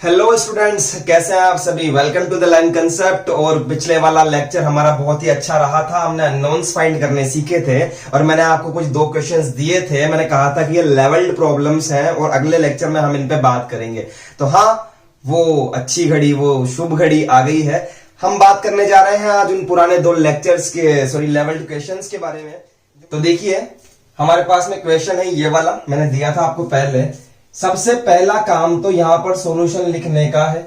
Hello students, कैसे हैं आप सभी। Welcome to the learn concept. और पिछले वाला लेक्चर हमारा बहुत ही अच्छा रहा था। हमने अननोन्स फाइंड करने सीखे थे और मैंने आपको कुछ दो क्वेश्चंस दिए थे। मैंने कहा था कि ये लेवल्ड प्रॉब्लम्स हैं और अगले लेक्चर में हम इन पे बात करेंगे। तो हाँ, वो अच्छी घड़ी, वो शुभ घड़ी आ गई है। हम बात करने जा रहे हैं आज उन पुराने दो लेक्चर्स के लेवल्ड क्वेश्चंस के बारे में। तो देखिए, हमारे पास में क्वेश्चन है ये वाला, मैंने दिया था आपको पहले। सबसे पहला काम तो यहां पर सॉल्यूशन लिखने का है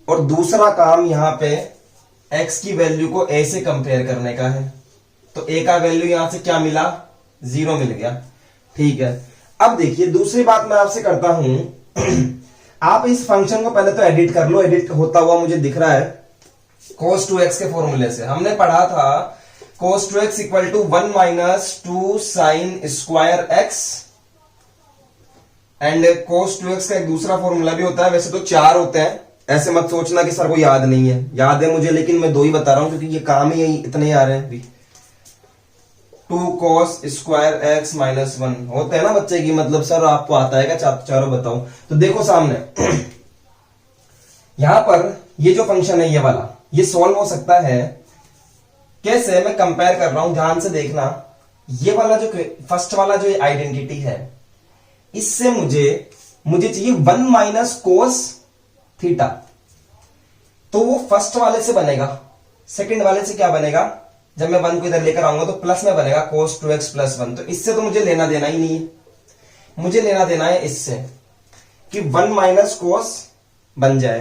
और दूसरा काम यहां पे x की वैल्यू को a से कंपेयर करने का है। तो a का वैल्यू यहां से क्या मिला, 0 मिल गया। ठीक है, अब देखिए दूसरी बात मैं आपसे करता हूं। आप इस फंक्शन को पहले तो एडिट कर लो। एडिट होता हुआ मुझे दिख रहा है cos 2x के फॉर्मूले से। हमने पढ़ा था cos 2x equal to 1 minus 2 sine square x and cos 2x का एक दूसरा फॉर्मूला भी होता है। वैसे तो 4 होते हैं, ऐसे मत सोचना कि सर को याद नहीं है। याद है मुझे, लेकिन मैं 2 ही बता रहा हूं क्योंकि ये काम ही इतने ही आ रहे हैं अभी। 2 cos स्क्वायर x माइनस 1 होते हैं ना बच्चे की, मतलब सर आपको आता है क्या चारों बताओ। तो देखो सामने यहां पर ये जो फंक्शन है ये वाला, ये सॉल्व हो सकता है कैसे, मैं कंपेयर कर रहा हूं, ध्यान से देखना। ये वाला जो फर्स्ट वाला जो आइडेंटिटी है, इससे मुझे चाहिए 1 माइनस कोस थीटा। तो वो फर्स्ट वाले से बनेगा। सेकंड वाले से क्या बनेगा, जब मैं 1 को इधर लेकर आऊंगा तो प्लस में बनेगा cos 2x प्लस 1। तो इससे तो मुझे लेना देना ही नहीं है। मुझे लेना देना है इससे कि 1 माइनस कोस बन जाए।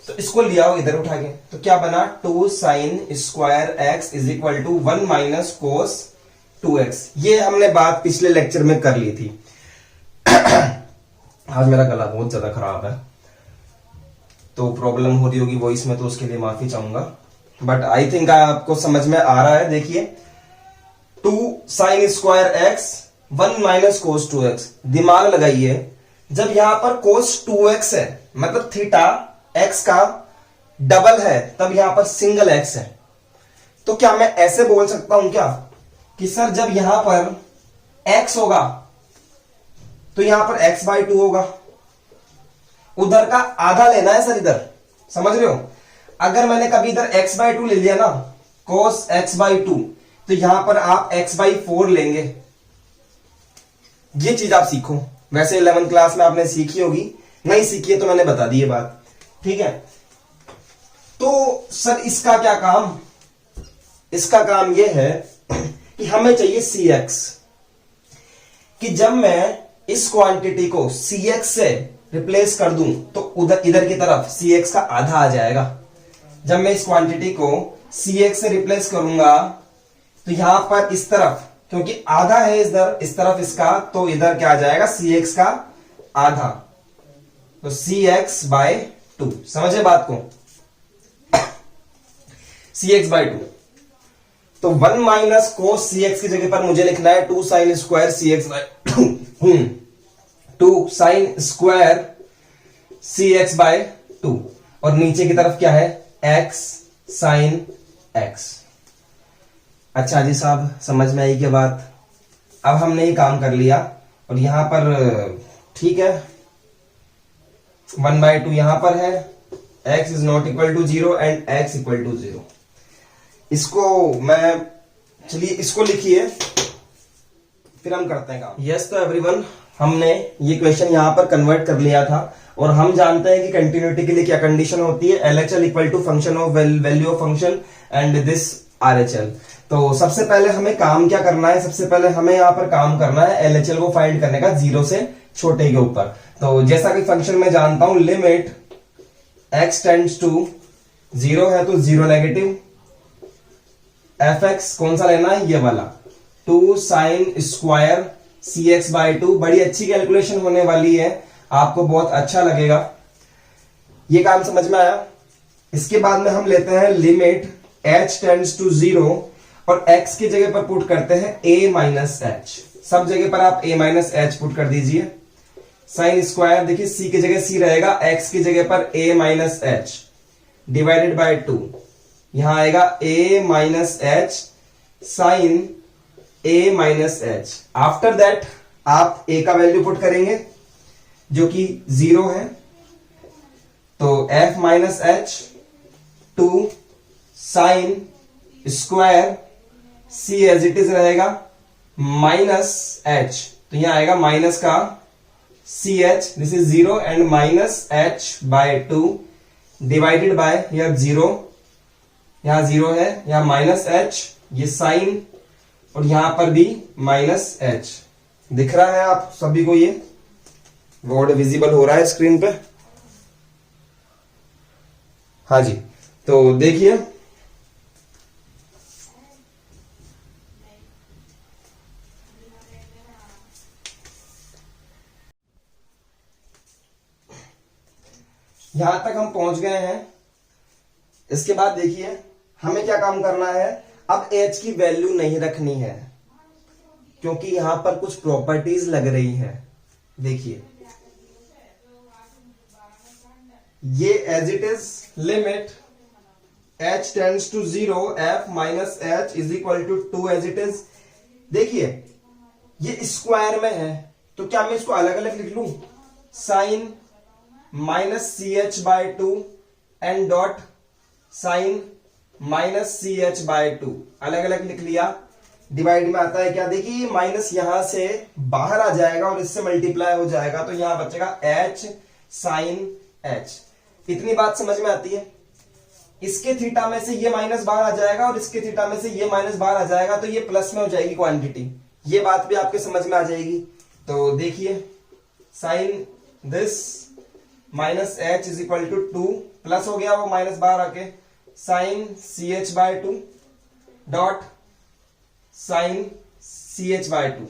तो इसको लिया हो इधर उठा के, तो क्या बना, 2 sine square x is equal to 1 minus cos 2x। ये हमने बात पिछले लेक्चर में कर ली थी। आज मेरा गला बहुत ज्यादा खराब है, तो प्रॉब्लम हो रही होगी वॉइस में, तो उसके लिए माफी चाहूंगा। बट आई थिंक आपको समझ में आ रहा है। देखिए 2 sine square x 1 minus cos 2x। दिमाग लगाइए, जब यहां पर कोस 2x है मतलब थीटा x का डबल है, तब यहां पर सिंगल x है। तो क्या मैं ऐसे बोल सकता हूं क्या कि सर जब यहां पर x होगा तो यहां पर x बाई 2 होगा। उधर का आधा लेना है सर, इधर समझ रहे हो। अगर मैंने कभी इधर x बाई 2 ले लिया ना, cos x बाई 2, तो यहां पर आप x बाई 4 लेंगे। ये चीज आप सीखो। वैसे 11th क्लास में आपने सीखी होगी, नहीं सीखी है तो मैंने बता दी ये बात। ठीक है, तो सर इसका क्या काम, इसका काम यह है कि हमें चाहिए cx, कि जब मैं इस क्वांटिटी को cx से रिप्लेस कर दूं तो उधर इधर की तरफ cx का आधा आ जाएगा। जब मैं इस क्वांटिटी को cx से रिप्लेस करूंगा तो यहां पर इस तरफ, क्योंकि आधा है इस तरफ इसका, तो इधर क्या आ जाएगा, cx का आधा। तो cx बाय 2, समझे बात को, cx बाय 2। तो 1 माइनस कोस cx की जगह पर मुझे लिखना है 2 sine square cx by 2। 2 sine square cx by 2 और नीचे की तरफ क्या है, x साइन x। अच्छा जी साहब, समझ में आई क्या बात। अब हमने ये काम कर लिया और यहां पर ठीक है 1 बाय 2 यहां पर है, x is not equal to 0 and x equal to 0। इसको मैं, चलिए इसको लिखिए फिर हम करते हैं काम। यस, तो एवरीवन, हमने ये क्वेश्चन यहां पर कन्वर्ट कर लिया था और हम जानते हैं कि कंटिन्यूटी के लिए क्या कंडीशन होती है, LHL equal to function of value of function and this RHL। तो सबसे पहले हमें काम क्या करना है, सबसे पहले हमें यहां पर काम करना है LHL को फाइंड करने का 0 से छोटे के ऊपर। तो जैसा कि फंक्शन में जानता हूं, लिमिट x टेंड्स टू 0 है तो 0 नेगेटिव, fx कौन सा लेना है, ये वाला 2 साइन स्क्वायर cx बाय 2। बड़ी अच्छी कैलकुलेशन होने वाली है, आपको बहुत अच्छा लगेगा। ये काम समझ में आया। इसके बाद में हम लेते हैं लिमिट h टेंड्स टू 0 और x की जगह पर पुट करते हैं a माइनस h। सब जगह पर आप a माइनस h पुट कर दीजिए। साइन स्क्वायर, देखिए c की जगह c रहेगा, x की जगह पर a minus h divided by 2। यहां आएगा a minus h sine a minus h। After that आप a का वैल्यू पुट करेंगे जो कि 0 है, f minus h two sine square c as it is रहेगा माइनस एच, तो यहां आएगा माइनस का c h, this is 0 and minus h by 2 divided by यह 0, यहां 0 है, यहां माइनस एच, ये साइन, और यहां पर भी माइनस एच। दिख रहा है आप सभी को, ये वर्ड विजिबल हो रहा है स्क्रीन पे? हाँ जी, तो देखिए यहां तक हम पहुंच गए हैं। इसके बाद देखिए हमें क्या काम करना है, अब h की वैल्यू नहीं रखनी है क्योंकि यहां पर कुछ प्रॉपर्टीज लग रही है। देखिए ये as it is limit h tends to 0 f minus h is equal to 2 as it is. देखिए ये स्क्वायर में है तो क्या मैं इसको अलग अलग लिख लूं, sine minus c h by 2 and dot sine minus c h by 2, अलग अलग लिख लिया। डिवाइड में आता है क्या, देखिए माइनस यहां से बाहर आ जाएगा और इससे मल्टीप्लाई हो जाएगा, तो यहां बचेगा h साइन h। इतनी बात समझ में आती है? इसके थीटा में से ये माइनस बाहर आ जाएगा और इसके थीटा में से ये माइनस बाहर आ जाएगा, तो ये प्लस में हो जाएगी क्वांटिटी। ये बात भी आपके समझ में आ जाएगी। तो देखिए sine this minus h is equal to 2, plus हो गया वो माइनस बाहर आके, sine c h by 2 dot sine c h by 2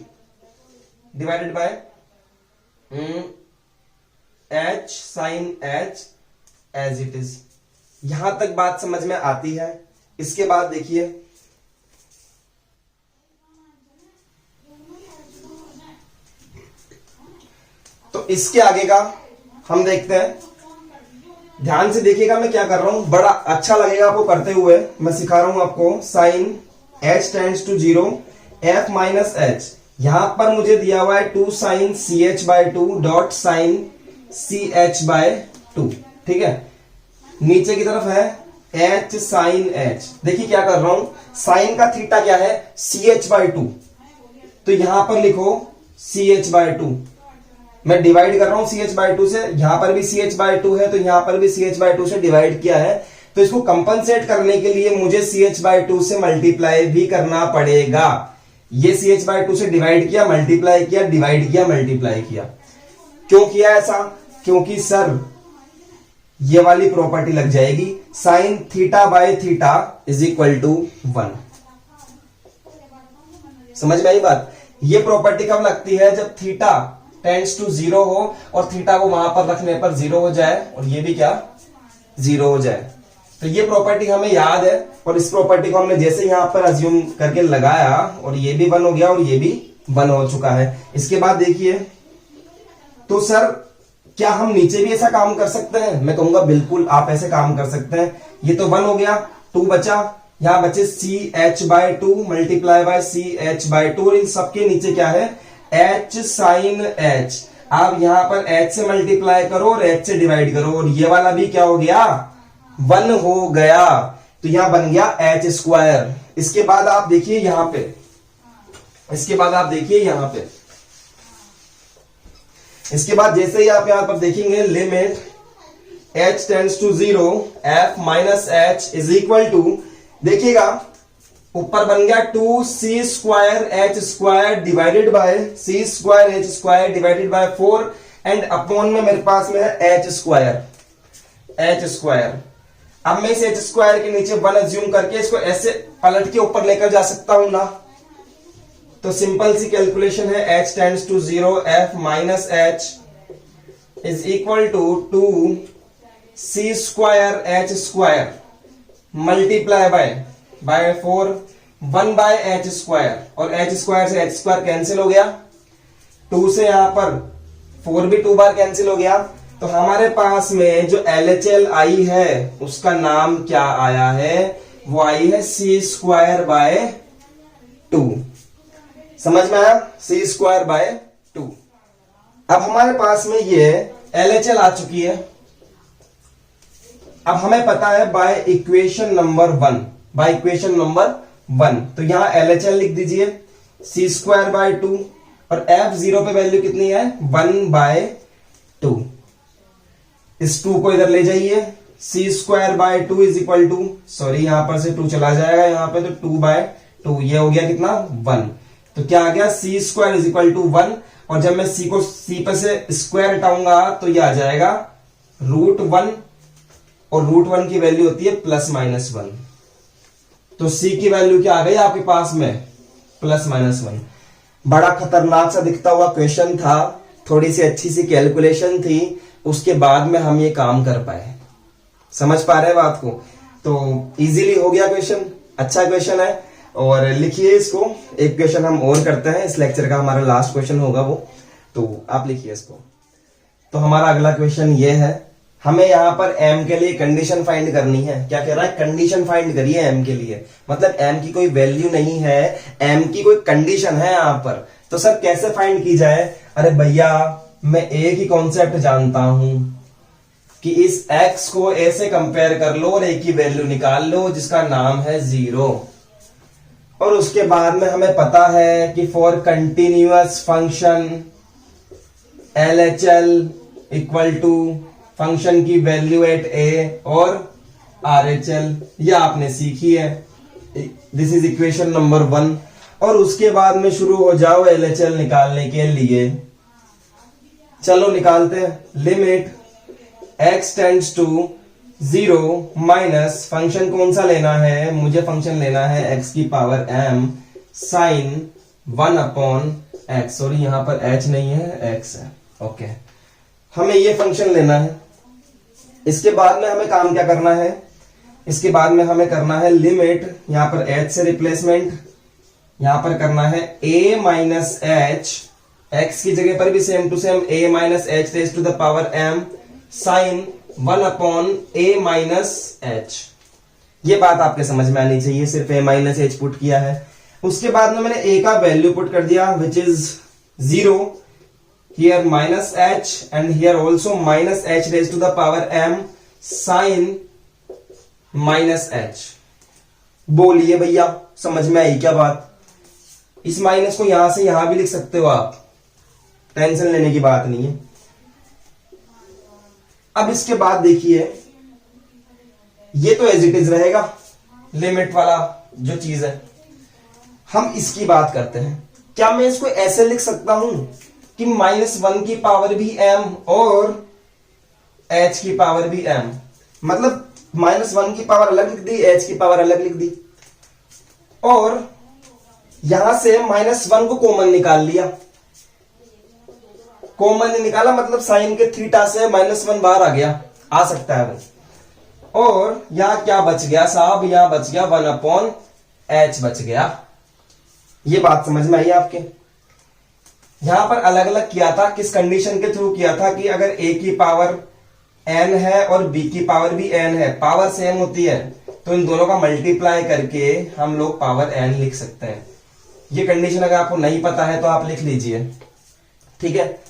divided by h sine h as it is. यहां तक बात समझ में आती है? इसके बाद देखिए तो इसके आगे का हम देखते हैं। ध्यान से देखिएगा मैं क्या कर रहा हूं, बड़ा अच्छा लगेगा आपको करते हुए। मैं सिखा रहा हूं आपको, sine h tends to 0 f minus h, यहां पर मुझे दिया हुआ है 2 sine c h by 2 dot sine c h by 2, ठीक है। नीचे की तरफ है h साइन h। देखिए क्या कर रहा हूं, साइन का थीटा क्या है, सी एच बाय 2, तो यहां पर लिखो सी एच बाय 2। मैं डिवाइड कर रहा हूं सी एच बाय 2 से, यहां पर भी सी एच बाय 2 है तो यहां पर भी सी एच बाय 2 से डिवाइड किया है, तो इसको कंपनसेट करने के लिए मुझे सी एच बाय 2 से मल्टीप्लाई भी करना पड़ेगा। ये सी एच बाय 2 से डिवाइड किया, मल्टीप्लाई किया, डिवाइड किया, मल्टीप्लाई किया। क्यों किया ऐसा, क्योंकि सर ये वाली प्रॉपर्टी लग जाएगी, sine theta by theta is equal to 1। समझ में आई बात? ये प्रॉपर्टी कब लगती है, जब थीटा टेंड्स टू 0 हो और थीटा को वहां पर रखने पर 0 हो जाए और ये भी क्या 0 हो जाए। तो ये प्रॉपर्टी हमें याद है और इस प्रॉपर्टी को हमने जैसे यहां पर अज्यूम करके लगाया और ये भी 1 हो गया और ये भी 1 हो चुका है। इसके बाद देखिए तो सर क्या हम नीचे भी ऐसा काम कर सकते हैं? मैं कहूंगा बिल्कुल आप ऐसे काम कर सकते हैं। ये तो 1 हो गया, 2 बचा, यहां बचे c h by 2 multiply by c h by 2, और इन सबके नीचे क्या है, h साइन h। आप यहां पर h से मल्टीप्लाई करो और h से डिवाइड करो, और ये वाला भी क्या हो गया 1 हो गया, तो यहां बन गया h स्क्वायर। इसके बाद आप देखिए यहां पे, इसके बाद आप देखिए यहां पे, इसके बाद जैसे ही आप यहां पर देखेंगे limit h tends to 0 f minus h is equal to, देखिएगा ऊपर बन गया 2c square h square divided by c square h square divided by 4 and upon में मेरे पास में है h स्क्वायर, h स्क्वायर। अब मैं इस h स्क्वायर के नीचे 1 अज्यूम करके इसको ऐसे पलट के ऊपर लेकर जा सकता हूं ना, तो सिंपल सी कैलकुलेशन है, h tends to 0 f minus h is equal to 2c square h square multiply by 4 1 by h square, और h स्क्वायर से h स्क्वायर कैंसिल हो गया, 2 से यहां पर 4 भी 2 बार कैंसिल हो गया, तो हमारे पास में जो LHL आई है उसका नाम क्या आया है, वो आई है c स्क्वायर बाय 2। समझ में आया, c स्क्वायर बाय 2। अब हमारे पास में ये LHL आ चुकी है, अब हमें पता है बाय इक्वेशन नंबर 1, तो यहां LHL लिख दीजिए c²/2 और f0 पे वैल्यू कितनी है 1/2। इस 2 को इधर ले जाइए, c²/2 is equal to, sorry यहां पर से 2 चला जाएगा यहां पे, तो 2/2 ये हो गया कितना 1। तो क्या आ गया c² इज इक्वल टू 1, और जब मैं c को c पर से स्क्वायर हटाऊंगा तो ये आ जाएगा √1, और √1 की वैल्यू होती है ±1। तो c की वैल्यू क्या आ गई आपके पास में ±1। बड़ा खतरनाक सा दिखता हुआ क्वेश्चन था, थोड़ी सी अच्छी सी कैलकुलेशन थी, उसके बाद में हम ये काम कर पाए। समझ पा रहे हैं बात को? तो इजीली हो गया क्वेश्चन, अच्छा क्वेश्चन है। और लिखिए इसको, एक क्वेश्चन हम और करते हैं, इस लेक्चर का हमारा लास्ट क्वेश्चन होगा वो, तो आप लिखिए इसको। तो हमारा अगला क्वेश्चन ये है, हमें यहां पर m के लिए कंडीशन फाइंड करनी है। क्या कह रहा है? कंडीशन फाइंड करिए m के लिए, मतलब m की कोई वैल्यू नहीं है, m की कोई कंडीशन है यहां पर। तो सर कैसे फाइंड की जाए? अरे भैया मैं एक ही कॉन्सेप्ट जानता हूं कि इस x को ऐसे कंपेयर कर लो और एक की वैल्यू निकाल लो जिसका नाम है 0। और उसके बाद में हमें पता है कि for continuous function LHL equal to function की वैल्यू एट a और RHL, ये आपने सीखी है। This is equation number 1। और उसके बाद में शुरू हो जाओ LHL निकालने के लिए। चलो निकालते हैं। Limit x tends to 0 minus, function कौन सा लेना है? मुझे फंक्शन लेना है x की power m sign 1/x। Sorry यहां पर h नहीं है, x है। ओके, हमें ये फंक्शन लेना है। इसके बाद में हमें काम क्या करना है? इसके बाद में हमें करना है लिमिट, यहां पर h से रिप्लेसमेंट, यहां पर करना है a माइनस h, x की जगह पर भी same to same a minus h raise to the power m sine 1/a minus h। ये बात आपके समझ में आनी चाहिए, सिर्फ a माइनस h पुट किया है। उसके बाद में मैंने a का वैल्यू पुट कर दिया which is 0, here minus h and here also minus h raised to the power m sin minus h। बोलिए भैया समझ में आई क्या बात? इस माइनस को यहां से यहां भी लिख सकते हो आप, टेंशन लेने की बात नहीं है। अब इसके बाद देखिए, ये तो एज इट इज रहेगा लिमिट वाला जो चीज है। हम इसकी बात करते हैं। क्या मैं इसको ऐसे लिख सकता हूं कि -1 की पावर भी m और h की पावर भी m, मतलब -1 की पावर अलग लिख दी, h की पावर अलग लिख दी, और यहां से -1 को कॉमन निकाल लिया। कॉमन निकाला मतलब साइन के थीटा से -1 बाहर आ गया, आ सकता है वो। और यहां क्या बच गया साहब? यहां बच गया 1/h बच गया। ये बात समझ में आई आपके? यहां पर अलग अलग किया था, किस कंडीशन के थ्रू किया था कि अगर a की पावर n है और b की पावर भी n है, पावर सेम होती है, तो इन दोनों का मल्टीप्लाई करके हम लोग पावर n लिख सकते हैं। ये कंडीशन अगर आपको नहीं पता है तो आप लिख लीजिए, ठीक है।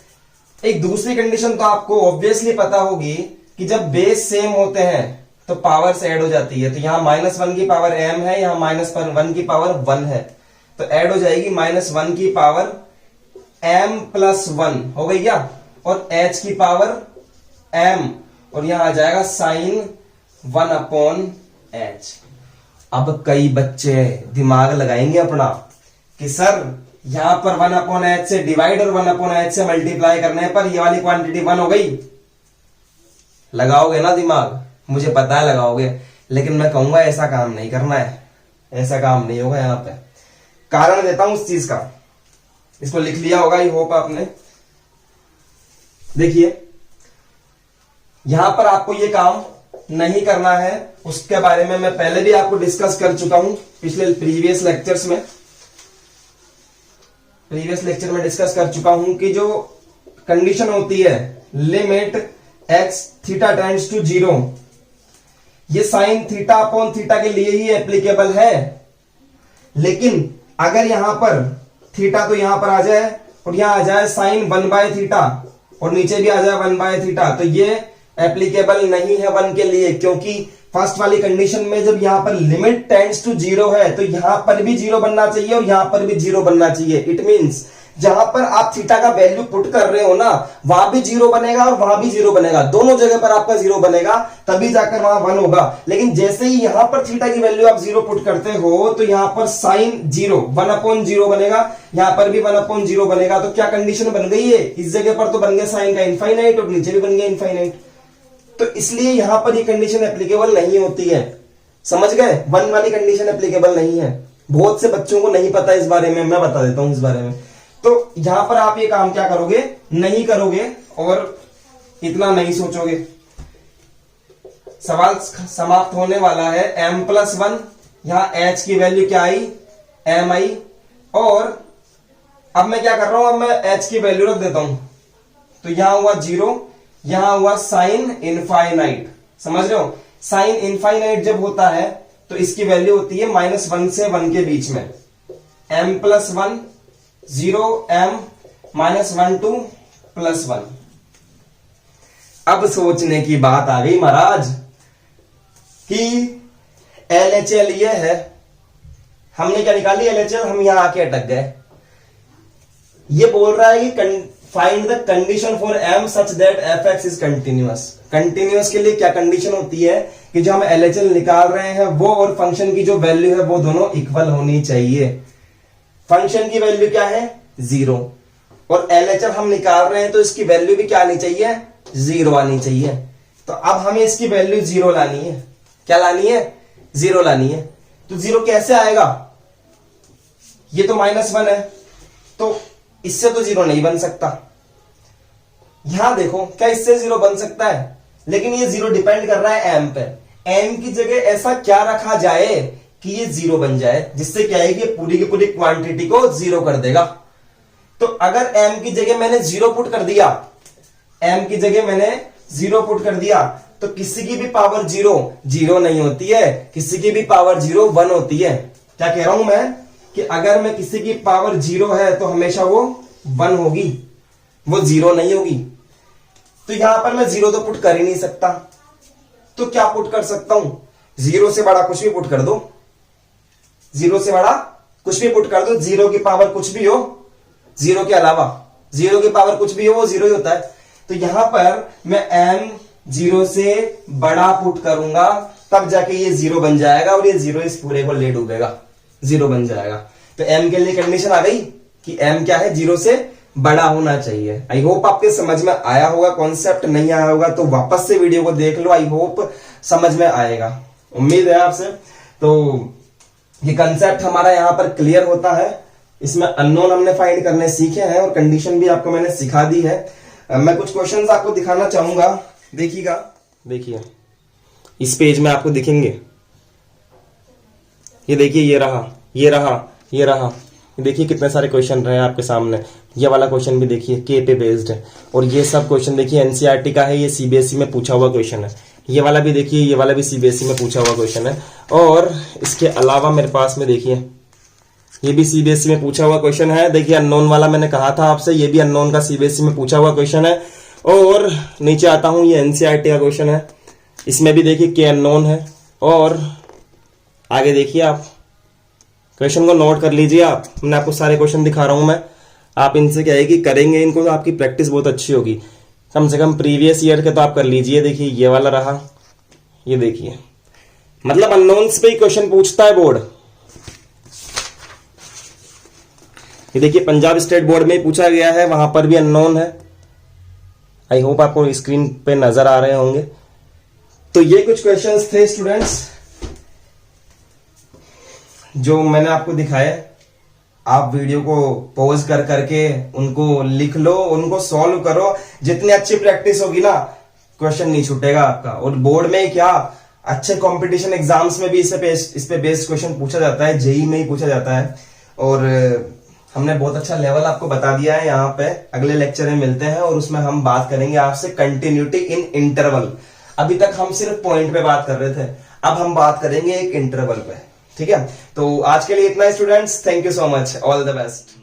एक दूसरी कंडीशन तो आपको ऑब्वियसली पता होगी कि जब बेस सेम होते हैं तो पावर्स ऐड हो जाती है। तो यहां -1 की पावर m है, यहां -1 की पावर 1 है, तो ऐड हो जाएगी -1 की पावर m + 1 हो गई क्या, और h की पावर m, और यहां आ जाएगा साइन 1/h। अब कई बच्चे दिमाग लगाएंगे अपना कि सर यहां पर 1/h से डिवाइड और 1/h से मल्टीप्लाई करने पर ये वाली क्वांटिटी 1 हो गई। लगाओगे ना दिमाग, मुझे पता है लगाओगे, लेकिन मैं कहूंगा ऐसा काम नहीं करना है, ऐसा काम नहीं होगा। यहां पे कारण देता हूं उस चीज का, इसको लिख लिया होगा, आई होप आपने। देखिए यहां पर आपको ये काम नहीं करना है, उसके बारे में मैं पहले भी आपको डिस्कस कर चुका हूं पिछले प्रीवियस लेक्चर में डिस्कस कर चुका हूं कि जो कंडीशन होती है limit x theta tends to 0, ये साइन थीटा के लिए ही एप्लीकेबल है। लेकिन अगर यहां पर थीटा तो यहां पर आ जाए और यहां आ जाए साइन 1/θ और नीचे भी आ जाए 1/θ, तो ये एप्लीकेबल नहीं है 1 के लिए, क्योंकि फर्स्ट वाली कंडीशन में जब यहां पर लिमिट टेंड्स टू 0 है तो यहां पर भी 0 बनना चाहिए और यहां पर भी 0 बनना चाहिए। इट मींस जहां पर आप थीटा का वैल्यू पुट कर रहे हो ना, वहां भी 0 बनेगा और वहां भी 0 बनेगा, दोनों जगह पर आपका 0 बनेगा, तभी जाकर वहां 1 होगा। लेकिन जैसे ही यहां पर थीटा की वैल्यू आप 0 पुट करते हो तो यहां पर साइन 0 1/0 बनेगा, यहां पर भी 1/0 बनेगा। तो क्या कंडीशन बन गई है, इस जगह पर तो बन गया साइन का इनफाइनाइट और नीचे भी बन गया इनफाइनाइट। तो इसलिए यहां पर ये कंडीशन एप्लीकेबल नहीं होती है, समझ गए। 1 वाली कंडीशन एप्लीकेबल नहीं है। बहुत से बच्चों को नहीं पता इस बारे में, मैं बता देता हूं इस बारे में। तो यहां पर आप ये काम क्या करोगे, नहीं करोगे और इतना नहीं सोचोगे। सवाल समाप्त होने वाला है। m+1, यहां h की वैल्यू क्या आई, m आई, और अब मैं क्या कर रहा हूं, अब मैं h की वैल्यू रख देता हूं। तो यहां हुआ 0, यहां हुआ साइन इनफाइनाइट, समझ रहे हो। साइन इनफाइनाइट जब होता है तो इसकी वैल्यू होती है -1 से 1 के बीच में। m+1 0 m -1 2 +1। अब सोचने की बात आ गई महाराज कि LHL ये है, हमने क्या निकाली LHL, हम यहां आके अटक गए। ये बोल रहा है कि find the condition for m such that fx is continuous. Continuous के लिए क्या कंडीशन होती है कि जो हम LHL निकाल रहे हैं वो और फंक्शन की जो वैल्यू है वो दोनों इक्वल होनी चाहिए। फंक्शन की वैल्यू क्या है, 0, और LHL हम निकाल रहे हैं तो इसकी वैल्यू भी क्या आनी चाहिए, 0 आनी चाहिए। तो अब हमें इसकी वैल्यू 0 लानी है। क्या लानी है, 0 लानी है। तो 0 कैसे आएगा, ये तो -1 है, तो इससे तो 0 नहीं बन सकता। यहां देखो, क्या इससे 0 बन सकता है, लेकिन ये 0 डिपेंड कर रहा है m पे। m की जगह ऐसा क्या रखा जाए कि ये 0 बन जाए, जिससे क्या है कि पूरी की पूरी क्वांटिटी को 0 कर देगा। तो अगर m की जगह मैंने 0 पुट कर दिया, m की जगह मैंने 0 पुट कर दिया, तो किसी की भी पावर 0 नहीं होती है, किसी की भी पावर 0 1 होती है। क्या कह रहा हूं मैं कि अगर मैं किसी की पावर 0 है तो हमेशा वो 1 होगी, वो 0 नहीं होगी। तो यहां पर मैं 0 तो पुट कर ही नहीं सकता, तो क्या पुट कर सकता हूं, 0 से बड़ा कुछ भी पुट कर दो, 0 से बड़ा कुछ भी पुट कर दो, 0 की पावर कुछ भी हो, 0 के अलावा 0 की पावर कुछ भी हो वो 0 ही होता है। तो यहां पर मैं m 0 से बड़ा पुट करूंगा, तब जाके ये 0 बन जाएगा और ये 0 इस पूरे को ले डूबेगा, 0 बन जाएगा। तो m के लिए कंडीशन आ गई कि m क्या है, 0 से बड़ा होना चाहिए। आई होप आपके समझ में आया होगा, कॉन्सेप्ट नहीं आया होगा तो वापस से वीडियो को देख लो, आई होप समझ में आएगा, उम्मीद है आपसे। तो ये कंसेप्ट हमारा यहां पर क्लियर होता है। इसमें अननोन हमने फाइंड करने सीखे हैं और कंडीशन भी आपको मैंने सिखा दी है। मैं कुछ क्वेश्चंस आपको दिखाना चाहूंगा, देखिएगा। देखिए इस पेज में आपको दिखेंगे, ये देखिए, ये रहा, ये रहा, ये रहा, देखिए कितने सारे क्वेश्चन रहे हैं आपके सामने। ये वाला क्वेश्चन भी देखिए के पे बेस्ड है, और ये सब क्वेश्चन देखिए एनसीईआरटी का है, ये सीबीएसई में पूछा हुआ क्वेश्चन है। ये वाला भी देखिए, ये वाला भी सीबीएसई में पूछा हुआ क्वेश्चन है। और इसके अलावा मेरे पास में देखिए ये भी सीबीएसई में पूछा हुआ क्वेश्चन है। देखिए अननोन वाला मैंने कहा था आपसे, ये भी अननोन का सीबीएसई में पूछा हुआ क्वेश्चन है। और नीचे आता हूं, ये एनसीईआरटी का क्वेश्चन है, इसमें भी देखिए के अननोन है। और आगे देखिए, आप क्वेश्चन को नोट कर लीजिए। आप, मैं आपको सारे क्वेश्चन दिखा रहा हूं मैं, आप इनसे क्या है कि करेंगे इनको तो आपकी प्रैक्टिस बहुत अच्छी होगी। कम से कम प्रीवियस ईयर के तो आप कर लीजिए। देखिए ये वाला रहा, ये देखिए, मतलब अननोन्स पे ही क्वेश्चन पूछता है बोर्ड। ये देखिए पंजाब स्टेट बोर्ड में पूछा गया है, वहां पर भी अननोन है। आई होप आपको स्क्रीन पे नजर आ रहे होंगे। तो ये कुछ क्वेश्चंस थे स्टूडेंट्स जो मैंने आपको दिखाए। आप वीडियो को पॉज कर करके उनको लिख लो, उनको सॉल्व करो। जितनी अच्छी प्रैक्टिस होगी ना, क्वेश्चन नहीं छूटेगा आपका। और बोर्ड में क्या, अच्छे कंपटीशन एग्जाम्स में भी इस पे बेस्ड क्वेश्चन पूछा जाता है, जेई में ही पूछा जाता है। और हमने बहुत अच्छा लेवल आपको बता दिया है यहाँ पे। अगले लेक्चर में मिलते हैं और उसमें हम बात करेंगे आपसे कंटिन्यूटी इन इंटरवल। अभी तक हम सिर्फ पॉइंट पे बात कर रहे थे, अब हम बात करेंगे एक इंटरवल पे, ठीक है। तो आज के लिए इतना ही students, thank you so much, all the best.